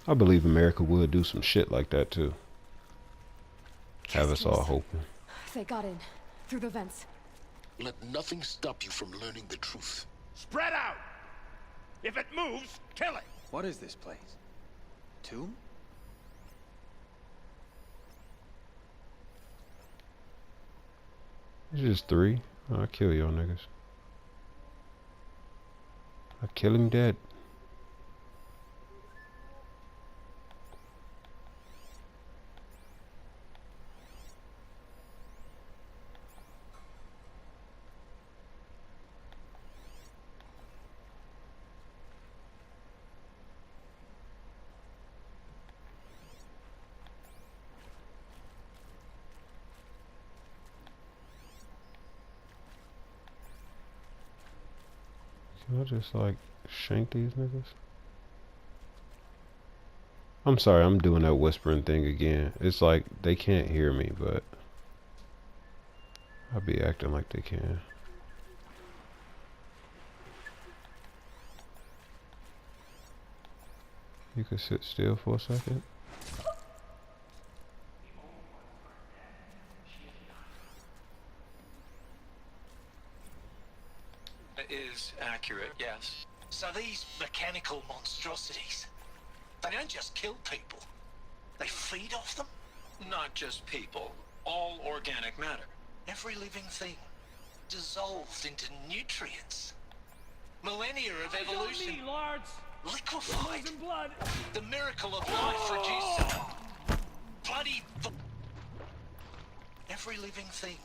I believe America would do some shit like that too. Have us all hoping. They got in through the vents. Let nothing stop you from learning the truth. Spread out! If it moves, kill it! What is this place? Tomb? It's just 3. I'll kill y'all niggas. I'll kill him dead. Can I just like shank these niggas? I'm sorry, I'm doing that whispering thing again. It's like they can't hear me, but I'll be acting like they can. You can sit still for a second. Is accurate, yes. So these mechanical monstrosities, they don't just kill people, they feed off them? Not just people, all organic matter. Every living thing, dissolved into nutrients. Millennia of evolution, liquefied. Blood. The miracle of life reduced to bloody... Every living thing.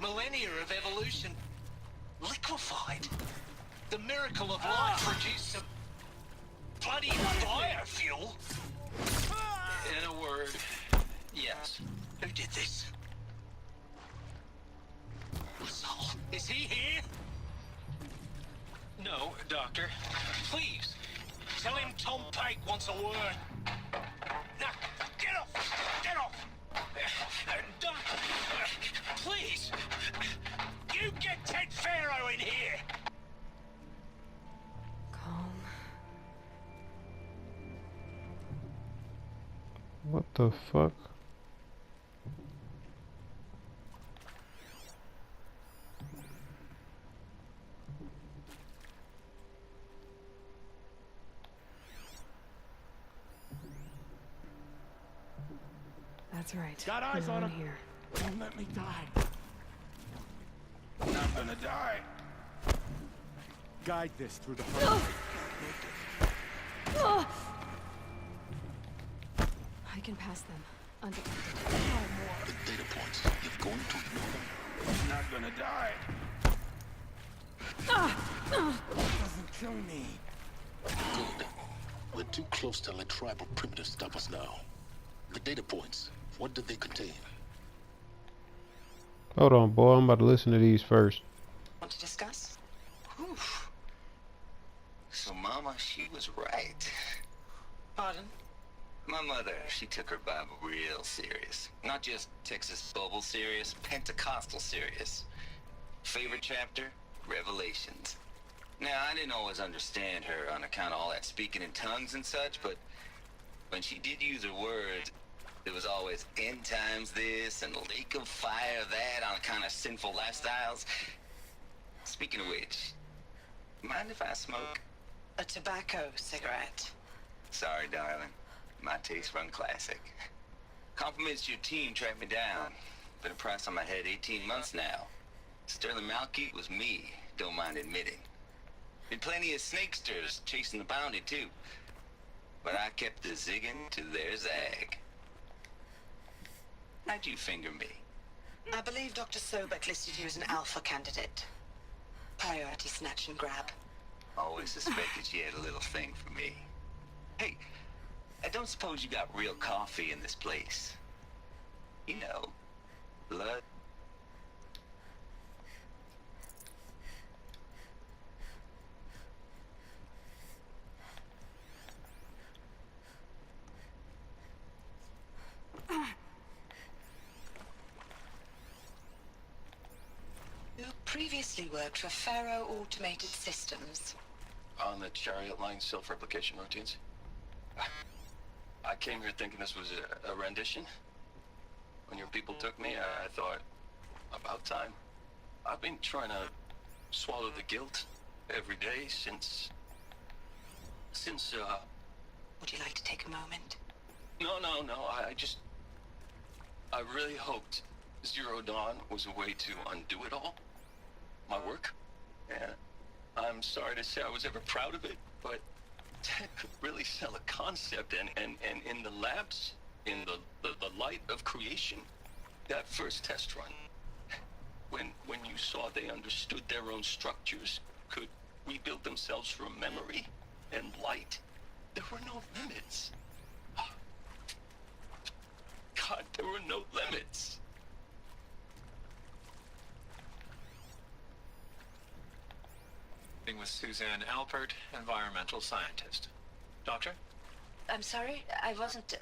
Millennia of evolution, liquefied. The miracle of life reduced to bloody biofuel. In a word, yes. Who did this? Sol, is he here? No, Doctor. Please, tell him Tom Pike wants a word. Now, get off! Get off! Doctor, please! You get Ted Pharaoh in here! Calm. What the fuck? That's right. Got eyes You're on on him. here. Don't let me die. Not gonna die. Guide this through the heart. I can pass them undetected. The data points, you're going to ignore them? I'm not gonna die. Doesn't kill me. Good. We're too close to let tribal primitives stop us now. The data points, what did they contain? Hold on, boy. I'm about to listen to these first. Want to discuss? Oof. So Mama, she was right. Pardon? My mother, she took her Bible real serious. Not just Texas Bubble serious, Pentecostal serious. Favorite chapter? Revelations. Now, I didn't always understand her on account of all that speaking in tongues and such, but when she did use her words, there was always end times this and lake of fire that on account of sinful lifestyles. Speaking of which, mind if I smoke? A tobacco cigarette. Sorry, darling. My taste run classic. Compliments to your team tracked me down. Been a price on my head 18 months now. Sterling Malkeet was me, don't mind admitting. Been plenty of snakesters chasing the bounty too. But I kept the zigging to their zag. How'd you finger me? I believe Dr. Sobek listed you as an alpha candidate. Priority snatch and grab. Always suspected she had a little thing for me. Hey, I don't suppose you got real coffee in this place. You know, blood. You previously worked for Faro Automated Systems. on the chariot line self-replication routines. I came here thinking this was a rendition. When your people took me, I thought, about time. I've been trying to swallow the guilt every day since, Would you like to take a moment? No, I really hoped Zero Dawn was a way to undo it all. My work. And I'm sorry to say I was ever proud of it, but Ted could really sell a concept, and in the labs, in the light of creation, that first test run, when you saw they understood their own structures, could rebuild themselves from memory and light, there were no limits. God, there were no limits. With Suzanne Alpert, environmental scientist. Doctor? I'm sorry, I wasn't,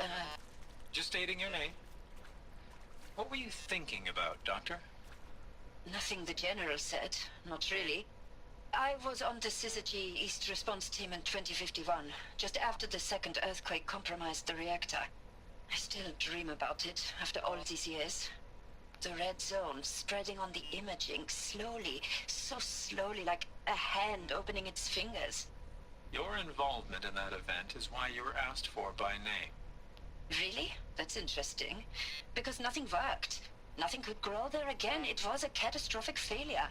Just stating your name. What were you thinking about, Doctor? Nothing the General said, not really. I was on the Syzygy East Response Team in 2051, just after the second earthquake compromised the reactor. I still dream about it, after all these years. The red zone spreading on the imaging, slowly, so slowly, like a hand opening its fingers. Your involvement in that event is why you were asked for by name. Really? That's interesting. Because nothing worked. Nothing could grow there again. It was a catastrophic failure.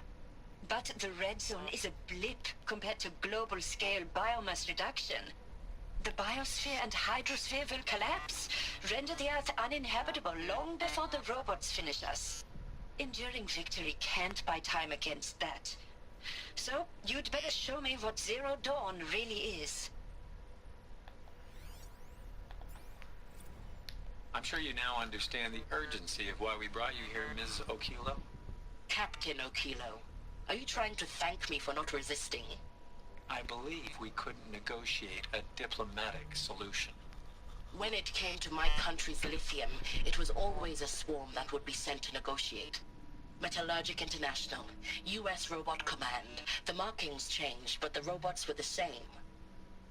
But the red zone is a blip compared to global-scale biomass reduction. The biosphere and hydrosphere will collapse, render the Earth uninhabitable long before the robots finish us. Enduring victory can't buy time against that. So, you'd better show me what Zero Dawn really is. I'm sure you now understand the urgency of why we brought you here, Ms. Okilo. Captain Okilo, are you trying to thank me for not resisting? I believe we couldn't negotiate a diplomatic solution. When it came to my country's lithium, it was always a swarm that would be sent to negotiate. Metallurgic International, US Robot Command. The markings changed, but the robots were the same.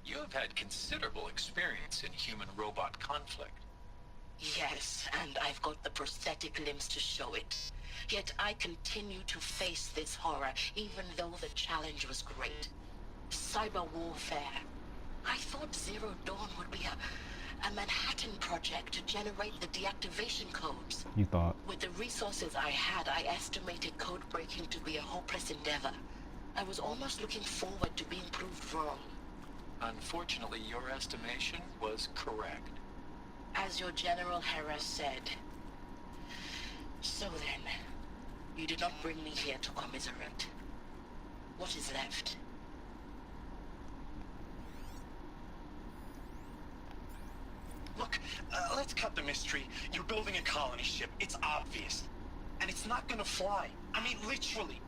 You have had considerable experience in human-robot conflict. Yes, and I've got the prosthetic limbs to show it. Yet I continue to face this horror, even though the challenge was great. Cyber warfare. I thought Zero Dawn would be a Manhattan project to generate the deactivation codes. You thought? With the resources I had, I estimated code breaking to be a hopeless endeavor. I was almost looking forward to being proved wrong. Unfortunately, your estimation was correct. As your General Hera said. So then, you did not bring me here to commiserate. What is left? Look, let's cut the mystery. You're building a colony ship. It's obvious. And it's not gonna fly. I mean, literally.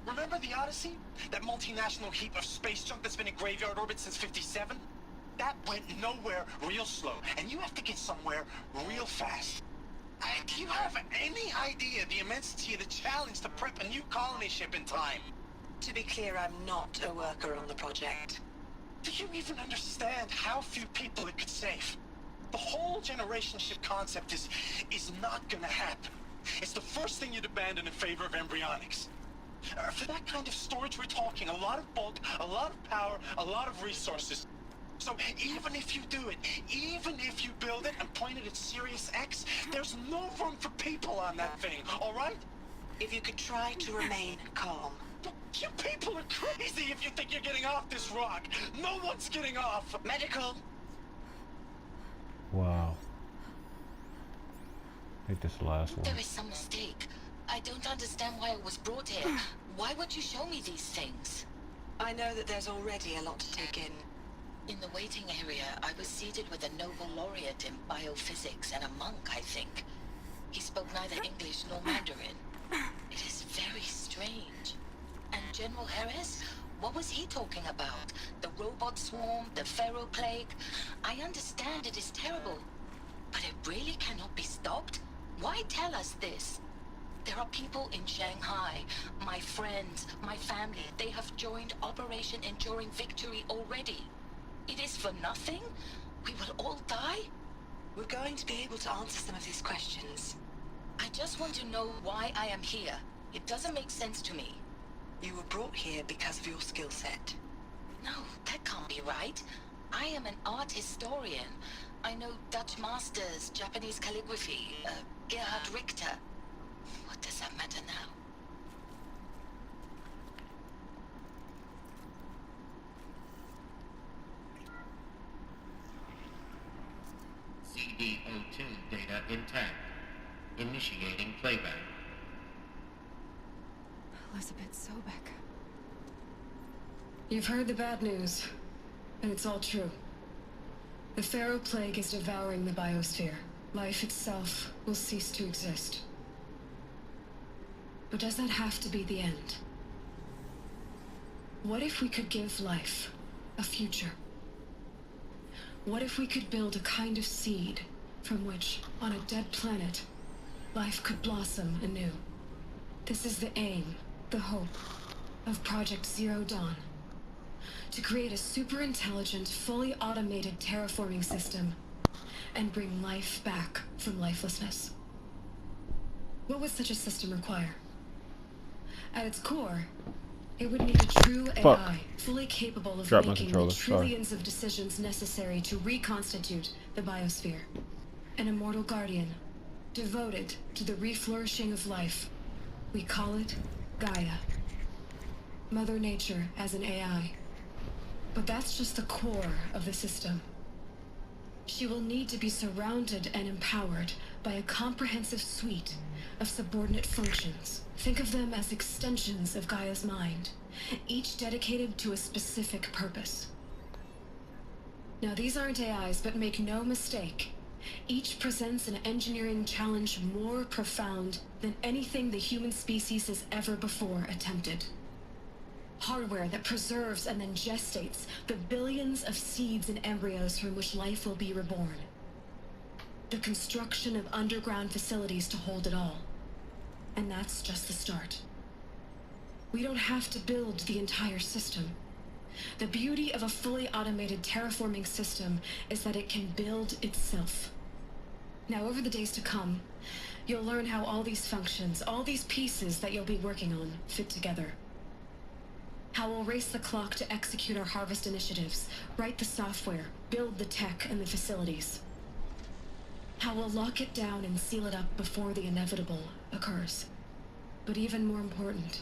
Remember the Odyssey? That multinational heap of space junk that's been in graveyard orbit since '57? That went nowhere real slow. And you have to get somewhere real fast. Do you have any idea the immensity of the challenge to prep a new colony ship in time? To be clear, I'm not a worker on the project. Do you even understand how few people it could save? The whole generation ship concept is not gonna happen. It's the first thing you'd abandon in favor of embryonics. For that kind of storage, we're talking a lot of bulk, a lot of power, a lot of resources. So even if you do it, even if you build it and point it at Sirius X, there's no room for people on that thing, all right? If you could try to remain calm. You people are crazy if you think you're getting off this rock. No one's getting off. Medical. Wow. I think this is the last one. There is some mistake. I don't understand why I was brought here. Why would you show me these things? I know that there's already a lot to take in. In the waiting area, I was seated with a Nobel laureate in biophysics and a monk, I think. He spoke neither English nor Mandarin. It is very strange. And General Harris? What was he talking about? The robot swarm, the Pharaoh plague? I understand it is terrible. But it really cannot be stopped? Why tell us this? There are people in Shanghai, my friends, my family. They have joined Operation Enduring Victory already. It is for nothing? We will all die? We're going to be able to answer some of these questions. I just want to know why I am here. It doesn't make sense to me. You were brought here because of your skill set. No, that can't be right. I am an art historian. I know Dutch masters, Japanese calligraphy, Gerhard Richter. What does that matter now? CD02 data intact. Initiating playback. Elizabeth Sobek. You've heard the bad news, and it's all true. The Pharaoh Plague is devouring the biosphere. Life itself will cease to exist. But does that have to be the end? What if we could give life a future? What if we could build a kind of seed from which, on a dead planet, life could blossom anew? This is the aim, the hope, of Project Zero Dawn. To create a super-intelligent, fully automated terraforming system and bring life back from lifelessness. What would such a system require? At its core, it would need a true AI, fully capable of making the trillions of decisions necessary to reconstitute the biosphere. An immortal guardian, devoted to the reflourishing of life. We call it Gaia. Mother Nature as an AI. But that's just the core of the system. She will need to be surrounded and empowered by a comprehensive suite of subordinate functions. Think of them as extensions of Gaia's mind, each dedicated to a specific purpose. Now, these aren't AIs, but make no mistake, each presents an engineering challenge more profound than anything the human species has ever before attempted. Hardware that preserves and then gestates the billions of seeds and embryos from which life will be reborn. The construction of underground facilities to hold it all. And that's just the start. We don't have to build the entire system. The beauty of a fully automated terraforming system is that it can build itself. Now, over the days to come, you'll learn how all these functions, all these pieces that you'll be working on, fit together. How we'll race the clock to execute our harvest initiatives, write the software, build the tech and the facilities. How we'll lock it down and seal it up before the inevitable occurs. But even more important,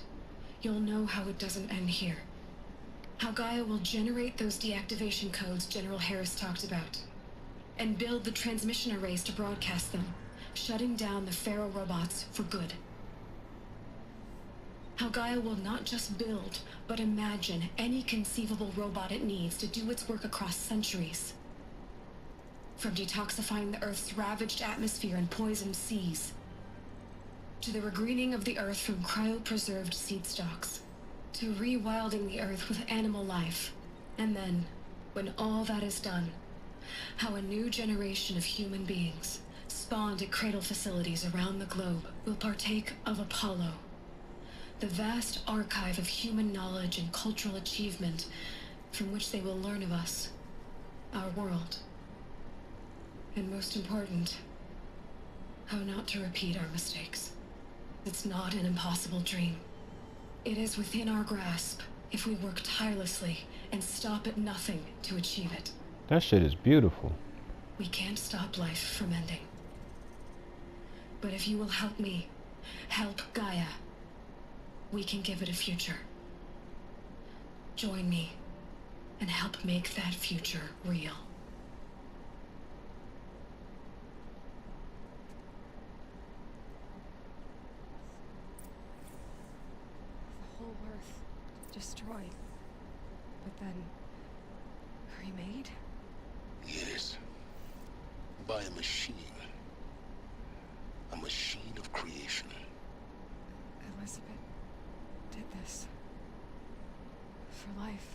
you'll know how it doesn't end here. How Gaia will generate those deactivation codes General Harris talked about, and build the transmission arrays to broadcast them, shutting down the Pharaoh robots for good. How Gaia will not just build, but imagine any conceivable robot it needs to do its work across centuries. From detoxifying the Earth's ravaged atmosphere and poisoned seas, to the regreening of the Earth from cryopreserved seed stalks, to rewilding the Earth with animal life. And then, when all that is done, how a new generation of human beings, spawned at cradle facilities around the globe, will partake of Apollo, the vast archive of human knowledge and cultural achievement from which they will learn of us, our world. And most important, how not to repeat our mistakes. It's not an impossible dream. It is within our grasp if we work tirelessly and stop at nothing to achieve it. That shit is beautiful. We can't stop life from ending. But if you will help me, help Gaia, we can give it a future. Join me and help make that future real. The whole Earth destroyed, but then remade? Yes. By a machine. A machine of creation. Elizabeth did this. For life.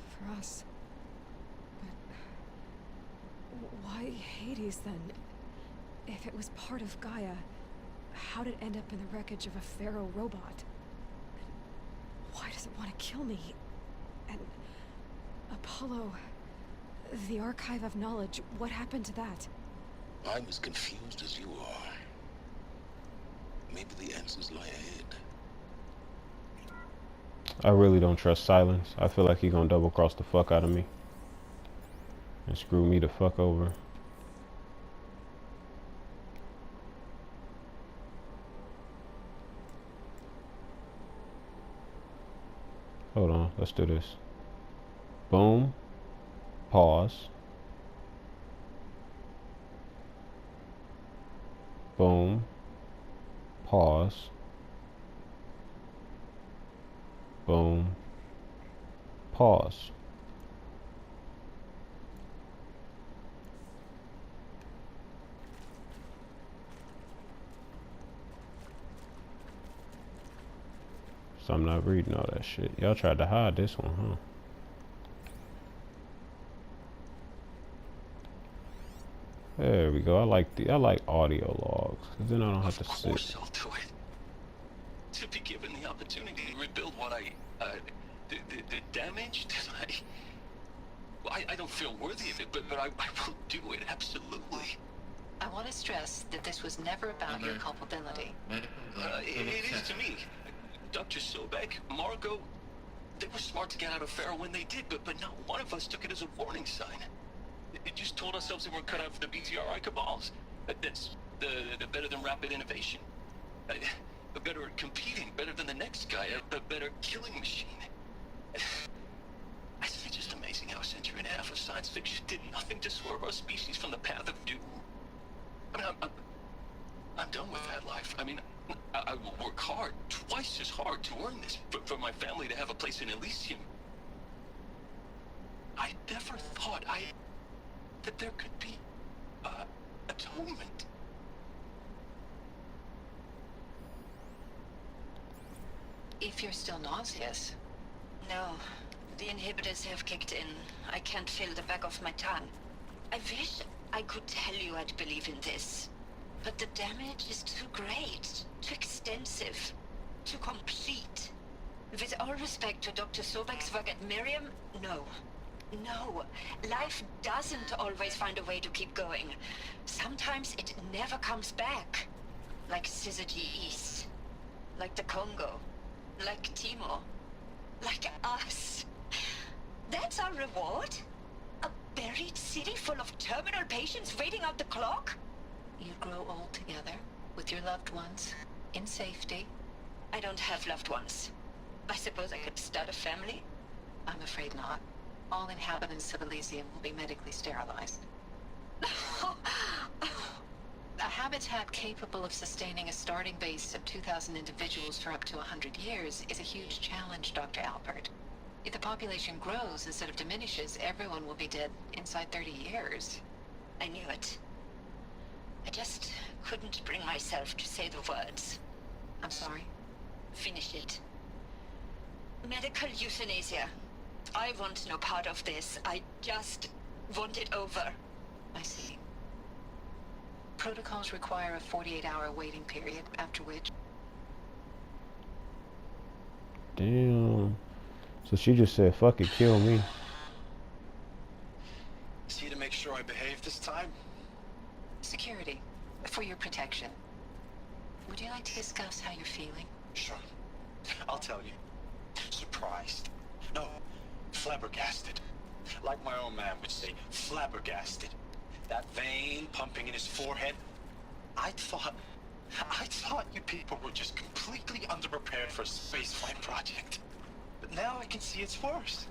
For us. But why Hades then? If it was part of Gaia, How'd it end up in the wreckage of a Pharaoh robot? And why does it want to kill me? And Apollo, the Archive of Knowledge, what happened to that? I'm as confused as you are. Maybe the answers lie ahead. I really don't trust Silence. I feel like he gonna double cross the fuck out of me and screw me the fuck over. Hold on, let's do this. Boom. Pause. Boom. Pause. Boom. Pause. So I'm not reading all that shit. Y'all tried to hide this one, huh? There we go. I like audio logs, 'cause then I don't have to sit. Of course I'll do it. To be given the opportunity to rebuild what the damage that I don't feel worthy of it, but I will do it, absolutely. I want to stress that this was never about your culpability. It is to me. Dr. Sobek, Margot, they were smart to get out of Pharaoh when they did, but not one of us took it as a warning sign. It just told ourselves that we're cut out for the BTRI cabals. That's the better than rapid innovation. Better at competing, better than the next guy, a better killing machine. It's just amazing how a century and a half of science fiction did nothing to swerve our species from the path of doom. I mean, I'm done with that life. I mean, I will work hard, twice as hard to earn this, for my family to have a place in Elysium. I never thought that there could be atonement. If you're still nauseous. No, the inhibitors have kicked in. I can't feel the back of my tongue. I wish I could tell you I'd believe in this. But the damage is too great, too extensive, too complete. With all respect to Dr. Sobek's work at Miriam, no. No, life doesn't always find a way to keep going. Sometimes it never comes back. Like Syzygy East. Like the Congo. Like Timor. Like us. That's our reward? A buried city full of terminal patients waiting out the clock? You grow old together, with your loved ones, in safety. I don't have loved ones. I suppose I could start a family? I'm afraid not. All inhabitants of Elysium will be medically sterilized. A habitat capable of sustaining a starting base of 2,000 individuals for up to 100 years is a huge challenge, Dr. Alpert. If the population grows instead of diminishes, everyone will be dead inside 30 years. I knew it. I just couldn't bring myself to say the words. I'm sorry? Finish it. Medical euthanasia. I want no part of this. I just want it over. I see. Protocols require a 48-hour waiting period, after which... Damn. So she just said, fuck it, kill me. See to make sure I behave this time? Security. For your protection. Would you like to discuss how you're feeling? Sure. I'll tell you. Surprised. No, flabbergasted. Like my own man would say, flabbergasted. That vein pumping in his forehead. I thought you people were just completely underprepared for a spaceflight project. But now I can see it's worse.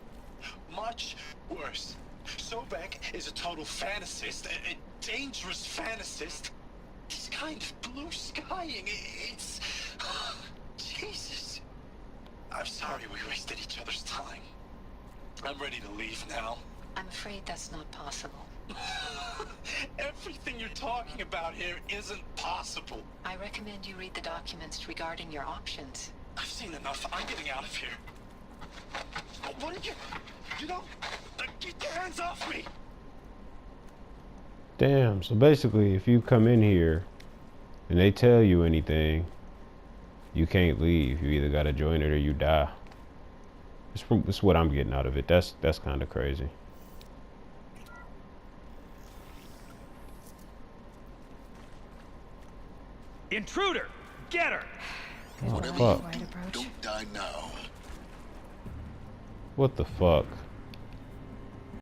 Much worse. Sobek is a total fantasist, a dangerous fantasist. He's kind of blue skying. It's... Jesus. I'm sorry we wasted each other's time. I'm ready to leave now. I'm afraid that's not possible. Everything you're talking about here isn't possible. I recommend you read the documents regarding your options. I've seen enough. I'm getting out of here. What did you know, get your hands off me! Damn, so basically if you come in here and they tell you anything, you can't leave. You either gotta join it or you die. It's what I'm getting out of it. That's kind of crazy. Intruder! Get her! Oh, Whatever fuck. you do, don't die now. What the fuck?